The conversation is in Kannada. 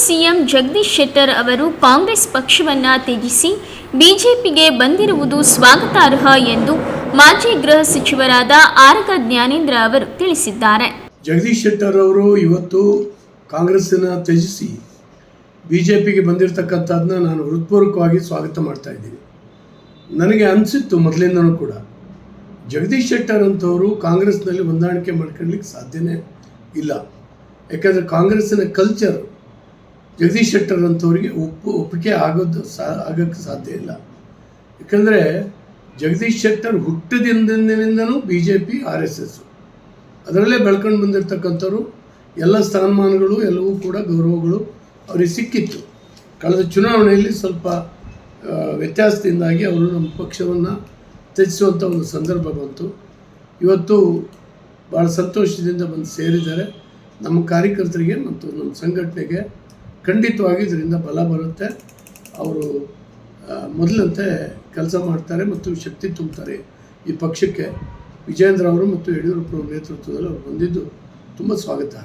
ಸಿಎಂ ಜಗದೀಶ್ ಶೆಟ್ಟರ್ ಅವರು ಕಾಂಗ್ರೆಸ್ ಪಕ್ಷವನ್ನು ತ್ಯಜಿಸಿ ಬಿಜೆಪಿಗೆ ಬಂದಿರುವುದು ಸ್ವಾಗತಾರ್ಹ ಎಂದು ಮಾಜಿ ಗೃಹ ಸಚಿವರಾದ ಆರಗ ಜ್ಞಾನೇಂದ್ರ ಅವರು ತಿಳಿಸಿದ್ದಾರೆ. ಜಗದೀಶ್ ಶೆಟ್ಟರ್ ಅವರು ಇವತ್ತು ಕಾಂಗ್ರೆಸ್ಸನ್ನು ತ್ಯಜಿಸಿ ಬಿಜೆಪಿಗೆ ಬಂದಿರತಕ್ಕಂಥದ್ದನ್ನ ನಾನು ಹೃತ್ಪೂರ್ವಕವಾಗಿ ಸ್ವಾಗತ ಮಾಡ್ತಾ ಇದ್ದೀನಿ. ನನಗೆ ಅನಿಸಿತ್ತು ಮೊದಲಿಂದನೂ ಕೂಡ ಜಗದೀಶ್ ಶೆಟ್ಟರ್ ಅಂತವರು ಕಾಂಗ್ರೆಸ್ನಲ್ಲಿ ಹೊಂದಾಣಿಕೆ ಮಾಡ್ಕೊಳ್ಳಿಕ್ಕೆ ಸಾಧ್ಯನೇ ಇಲ್ಲ. ಯಾಕಂದರೆ ಕಾಂಗ್ರೆಸ್ಸಿನ ಕಲ್ಚರ್ ಜಗದೀಶ್ ಶೆಟ್ಟರ್ ಅಂಥವ್ರಿಗೆ ಒಪ್ಪಿಗೆ ಆಗೋಕ್ಕೆ ಸಾಧ್ಯ ಇಲ್ಲ. ಯಾಕಂದರೆ ಜಗದೀಶ್ ಶೆಟ್ಟರ್ ಹುಟ್ಟಿದಿಂದನೂ BJP RSS ಅದರಲ್ಲೇ ಬೆಳ್ಕೊಂಡು ಬಂದಿರತಕ್ಕಂಥವ್ರು. ಎಲ್ಲ ಸ್ಥಾನಮಾನಗಳು ಎಲ್ಲವೂ ಕೂಡ ಗೌರವಗಳು ಅವರಿಗೆ ಸಿಕ್ಕಿತ್ತು. ಕಳೆದ ಚುನಾವಣೆಯಲ್ಲಿ ಸ್ವಲ್ಪ ವ್ಯತ್ಯಾಸದಿಂದಾಗಿ ಅವರು ನಮ್ಮ ಪಕ್ಷವನ್ನು ತ್ಯಜಿಸುವಂಥ ಒಂದು ಸಂದರ್ಭ ಬಂತು. ಇವತ್ತು ಭಾಳ ಸಂತೋಷದಿಂದ ಬಂದು ಸೇರಿದ್ದಾರೆ. ನಮ್ಮ ಕಾರ್ಯಕರ್ತರಿಗೆ ಮತ್ತು ನಮ್ಮ ಸಂಘಟನೆಗೆ ಖಂಡಿತವಾಗಿ ಇದರಿಂದ ಬಲ ಬರುತ್ತೆ. ಅವರು ಮೊದಲಂತೆ ಕೆಲಸ ಮಾಡ್ತಾರೆ ಮತ್ತು ಶಕ್ತಿ ತುಂಬುತ್ತಾರೆ ಈ ಪಕ್ಷಕ್ಕೆ. ವಿಜಯೇಂದ್ರ ಅವರು ಮತ್ತು ಯಡಿಯೂರಪ್ಪನವರ ನೇತೃತ್ವದಲ್ಲಿ ಅವರು ಬಂದಿದ್ದು ತುಂಬ ಸ್ವಾಗತ.